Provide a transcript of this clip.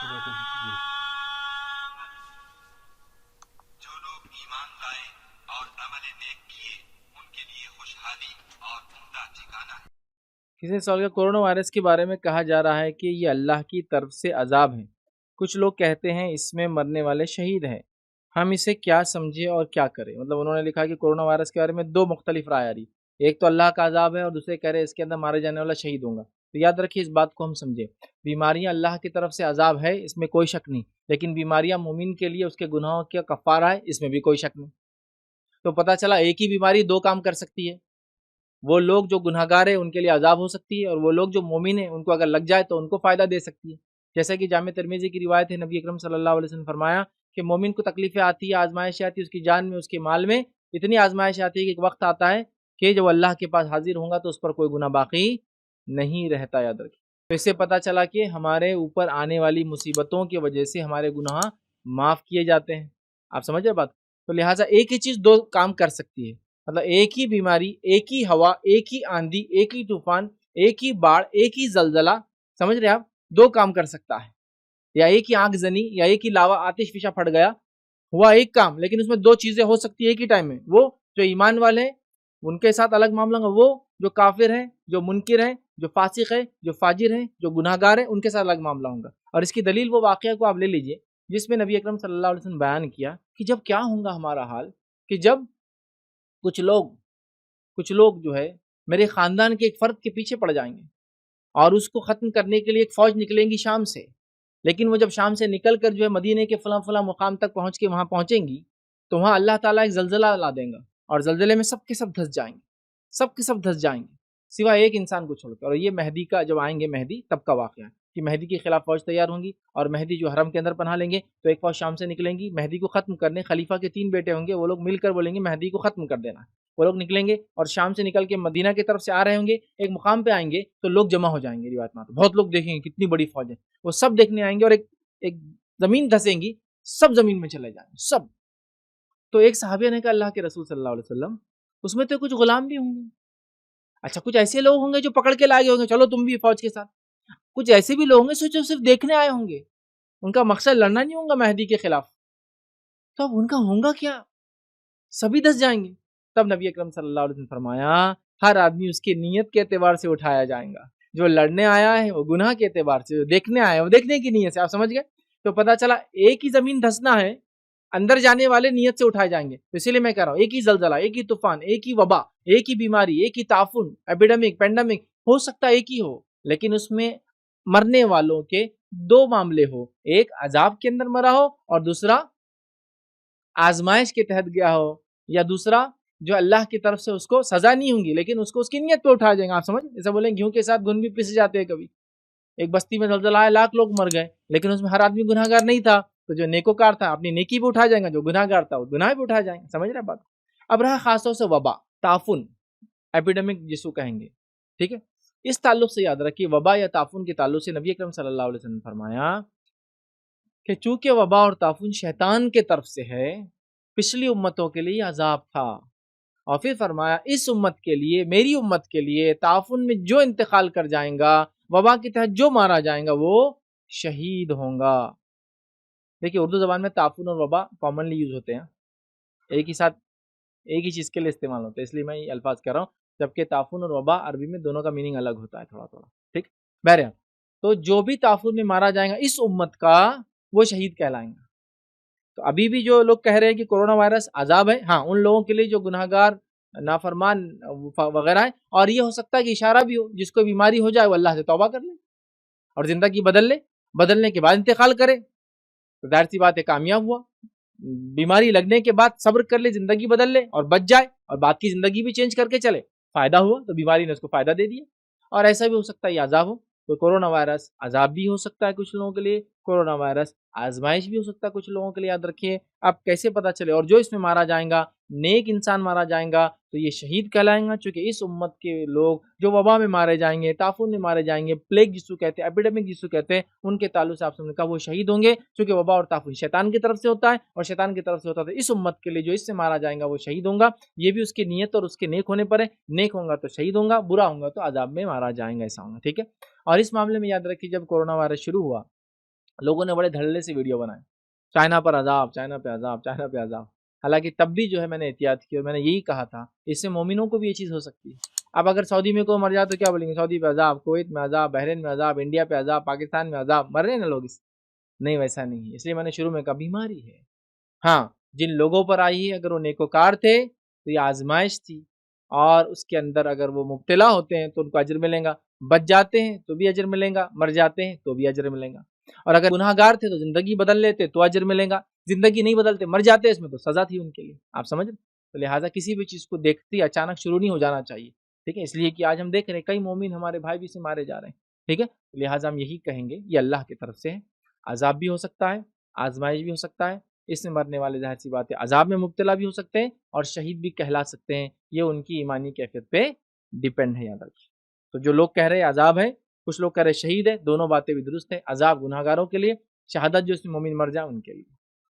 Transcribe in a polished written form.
जो लोग ईमान लाए और अमल नेक किए उनके लिए खुशहाली और उम्दा ठिकाना है। किसी सवाल का कोरोना वायरस के बारे में कहा जा रहा है कि ये अल्लाह की तरफ से अजाब है। कुछ लोग कहते हैं इसमें मरने वाले शहीद हैं। हम इसे क्या समझे और क्या करें? मतलब उन्होंने लिखा कि कोरोना वायरस के बारे में दो मुख्तलिफ राय आ रही, एक तो अल्लाह का अजाब है और दूसरे कह रहे हैं इसके अंदर मारे जाने वाला शहीद होगा। तो याद रखिए, इस बात को हम समझे, बीमारियां अल्लाह की तरफ से अजाब है, इसमें कोई शक नहीं, लेकिन बीमारियां मोमिन के लिए उसके गुनाहों का कफ़ारा है, इसमें भी कोई शक नहीं। तो पता चला एक ही बीमारी दो काम कर सकती है। वो लोग जो गुनहगार है उनके लिए अजाब हो सकती है, और वो लोग जो मोमिन है उनको अगर लग जाए तो उनको फ़ायदा दे सकती है। जैसा कि जामे तिरमिज़ी की रिवायत है, नबी अकरम सल्लल्लाहु अलैहि वसल्लम फरमाया कि मोमिन को तकलीफ़ें आती है, आजमाइश आती है, उसकी जान में, उसके माल में इतनी आजमाइश आती है कि एक वक्त आता है कि जब अल्लाह के पास हाजिर होगा तो उस पर कोई गुनाह बाकी नहीं रहता। याद रखिए। तो इससे पता चला कि हमारे ऊपर आने वाली मुसीबतों की वजह से हमारे गुनाह माफ़ किए जाते हैं। आप समझ रहे बात? तो लिहाजा एक ही चीज़ दो काम कर सकती है। मतलब एक ही बीमारी, एक ही हवा, एक ही आंधी, एक ही तूफान, एक ही बाढ़, एक ही जलजला, समझ रहे आप, दो काम कर सकता है। या एक ही आग जनी, या एक ही लावा आतिश फिशा फट गया, हुआ एक काम, लेकिन उसमें दो चीजें हो सकती है एक ही टाइम में। वो जो ईमान वाले हैं उनके साथ अलग मामला होगा, वो जो काफिर है, जो मुनकिर है, जो फासिक है, जो फाजिर है, जो गुनाहगार है, उनके साथ अलग मामला होगा। और इसकी दलील वो वाकया को आप ले लीजिए जिसमें नबी अकरम सल्लल्लाहु अलैहि वसल्लम बयान किया कि जब क्या होगा हमारा हाल, कि जब कुछ लोग जो है मेरे ख़ानदान के एक फ़र्द के पीछे पड़ जाएंगे और उसको ख़त्म करने के लिए एक फ़ौज निकलेंगी शाम से। लेकिन वो जब शाम से निकल कर जो है मदीने के फ़लाँ फ़लाँ मुकाम तक पहुँच के वहाँ पहुँचेंगी तो वहाँ अल्लाह ताला एक ज़लज़ला ला देगा, और ज़लज़ले में सब के सब धंस जाएंगे, सब के सब धंस जाएंगे सिवाय एक इंसान को छोड़कर। और ये मेहदी का, जब आएंगे मेहदी तब का वाक़या है कि मेहदी के खिलाफ फ़ौज तैयार होंगी, और मेहदी जो हरम के अंदर पनाह लेंगे तो एक फ़ौज शाम से निकलेंगी मेहदी को ख़त्म करने। खलीफा के 3 बेटे होंगे, वो लोग मिलकर बोलेंगे मेहदी को ख़त्म कर देना। वो लोग निकलेंगे और शाम से निकल के मदीना की तरफ से आ रहे होंगे, एक मुकाम पे आएंगे तो लोग जमा हो जाएंगे। रिवायत में बहुत लोग देखेंगे कितनी बड़ी फ़ौज है, वो सब देखने आएंगे, और एक ज़मीन धसेंगी, सब ज़मीन में चले जाएंगे सब। तो एक सहाबी ने कहा अल्लाह के रसूल सल्लल्लाहु अलैहि वसल्लम, उसमें तो कुछ गुलाम भी होंगे। अच्छा, कुछ ऐसे लोग होंगे जो पकड़ के लाए होंगे, चलो तुम भी फौज के साथ। कुछ ऐसे भी लोग होंगे सोचो सिर्फ देखने आए होंगे, उनका मकसद लड़ना नहीं होगा मेहदी के खिलाफ। तो अब उनका होगा क्या? सभी धस जाएंगे। तब नबी अकरम सल्लल्लाहु अलैहि वसल्लम फरमाया, हर आदमी उसकी नीयत के एतबार से उठाया जाएगा। जो लड़ने आया है वो गुनाह के एतबार से, जो देखने आया है वो देखने की नीयत से। आप समझ गए? तो पता चला एक ही जमीन धसना है, अंदर जाने वाले नीयत से उठाए जाएंगे। तो इसीलिए मैं कह रहा हूँ, एक ही जलजला, एक ही तूफान, एक ही वबा, एक ही बीमारी, एक ही ताफुन, एपिडेमिक, पेंडेमिक, हो सकता है एक ही हो, लेकिन उसमें मरने वालों के दो मामले हो, एक अजाब के अंदर मरा हो और दूसरा आजमाइश के तहत गया हो, या दूसरा जो अल्लाह की तरफ से उसको सजा नहीं होगी लेकिन उसको उसकी नीयत पे उठाया जाएगा। आप समझ, जैसे बोले गेहूं के साथ घुन भी पिस जाते हैं कभी। एक बस्ती में जलजला आया, लाख लोग मर गए, लेकिन उसमें हर आदमी गुनाहगार नहीं था, तो जो नेकोकार था अपनी नेकी पे उठा जाएगा, जो गुनाहगार था वो गुनाह पे उठा जाएंगे। समझ रहे बात? अब रहा खासतौर से वबा, ताफुन, एपिडेमिक जिसको कहेंगे, ठीक है। इस ताल्लुक से याद रखिए, वबा या ताफुन के ताल्लुक से नबी अकरम सल्लल्लाहु अलैहि वसल्लम ने फरमाया कि चूंकि वबा और ताफुन शैतान के तरफ से है, पिछली उम्मतों के लिए अजाब था। और फिर फरमाया इस उम्मत के लिए, मेरी उम्मत के लिए, ताफुन में जो इंतकाल कर जाएगा, वबा के तहत जो मारा जाएगा, वो शहीद होगा। देखिए उर्दू ज़बान में ताफुन और वबा कॉमनली यूज होते हैं, एक ही साथ एक ही चीज़ के लिए इस्तेमाल होते हैं, इसलिए मैं ये अल्फाज कह रहा हूँ। जबकि ताफुन और वबा अरबी में दोनों का मीनिंग अलग होता है थोड़ा थोड़ा, ठीक। बहरहाल, तो जो भी ताफुन में मारा जाएगा इस उम्मत का, वो शहीद कहलाएंगा। तो अभी भी जो लोग कह रहे हैं कि कोरोना वायरस अजाब है, हाँ, उन लोगों के लिए जो गुनाहगार, नाफरमान वगैरह है। और ये हो सकता है कि इशारा भी हो, जिसको बीमारी हो जाए वो अल्लाह से तौबा कर ले और ज़िंदगी बदल ले, बदलने के बाद इंतकाल करे, तो जाहिर सी बात है कामयाब हुआ। बीमारी लगने के बाद सब्र कर ले, ज़िंदगी बदल ले और बच जाए, और बात की ज़िंदगी भी चेंज करके चले, फ़ायदा हुआ, तो बीमारी ने उसको फ़ायदा दे दिया। और ऐसा भी हो सकता है ये अजाब हो। तो कोरोना वायरस अजाब भी हो सकता है कुछ लोगों के लिए, कोरोना वायरस आजमाइश भी हो सकता है कुछ लोगों के लिए, याद रखिए। अब कैसे पता चले? और जो इसमें मारा जाएगा, नेक इंसान मारा जाएगा, तो ये शहीद कहलाएगा, चूँकि इस उम्मत के लोग जो वबा में मारे जाएंगे, ताफुन में मारे जाएंगे, प्लेग जिसको कहते हैं, एपिडेमिक जिसको कहते हैं, उनके ताल्लुक से आपने कहा वो शहीद होंगे, चूँकि वबा और ताफुन शैतान की तरफ से होता है, और शैतान की तरफ से होता है। तो इस उम्मत के लिए जो इससे मारा जाएगा वो शहीद होगा। ये भी उसकी नीयत और उसके नेक होने पर है। नेक होगा तो शहीद होगा, बुरा होगा तो अजाब में मारा जाएगा, ऐसा होगा, ठीक है। और इस मामले में याद रखिए, जब कोरोना वायरस शुरू हुआ لوگوں نے بڑے دھڑلے سے ویڈیو بنائے، چائنا پر عذاب، چائنا پہ عذاب، چائنا پہ عذاب، حالانکہ تب بھی جو ہے میں نے احتیاط کی اور میں نے یہی کہا تھا اس سے مومنوں کو بھی یہ چیز ہو سکتی ہے۔ اب اگر سعودی میں کوئی مر جائے تو کیا بولیں گے؟ سعودی پہ عذاب، کویت میں عذاب، بحرین میں عذاب، انڈیا پہ عذاب، پاکستان میں عذاب، مر رہے ہیں نا لوگ اس۔ نہیں، ویسا نہیں ہے، اس لیے میں نے شروع میں کہا بیماری ہے۔ ہاں، جن لوگوں پر آئی ہے اگر وہ نیکوکار تھے تو یہ آزمائش تھی، اور اس کے اندر اگر وہ مبتلا ہوتے ہیں تو ان کو اجر ملے گا، بچ جاتے ہیں تو بھی اجر ملے گا، مر جاتے ہیں تو بھی اجر ملے گا۔ اور اگر گناہ گار تھے تو زندگی بدل لیتے تو اجر ملے گا، زندگی نہیں بدلتے مر جاتے اس میں تو سزا تھی ان کے لیے، آپ سمجھ رہے؟ تو لہٰذا کسی بھی چیز کو دیکھتے اچانک شروع نہیں ہو جانا چاہیے، ٹھیک ہے؟ اس لیے کہ آج ہم دیکھ رہے ہیں کئی مومن ہمارے بھائی بھی سے مارے جا رہے ہیں، ٹھیک ہے؟ لہٰذا ہم یہی کہیں گے یہ اللہ کی طرف سے ہے، عذاب بھی ہو سکتا ہے، آزمائش بھی ہو سکتا ہے، اس میں مرنے والے ظاہر سی بات ہے عذاب میں مبتلا بھی ہو سکتے ہیں اور شہید بھی کہلا سکتے ہیں، یہ ان کی ایمانی کیفیت پہ ڈیپینڈ ہے، یاد رکھیے۔ تو جو لوگ کہہ رہے ہیں عذاب ہے، کچھ لوگ کہہ رہے ہیں شہید ہے، دونوں باتیں بھی درست ہیں، عذاب گناہ گاروں کے لیے، شہادت جو اس میں مومن مر جائے ان کے لیے۔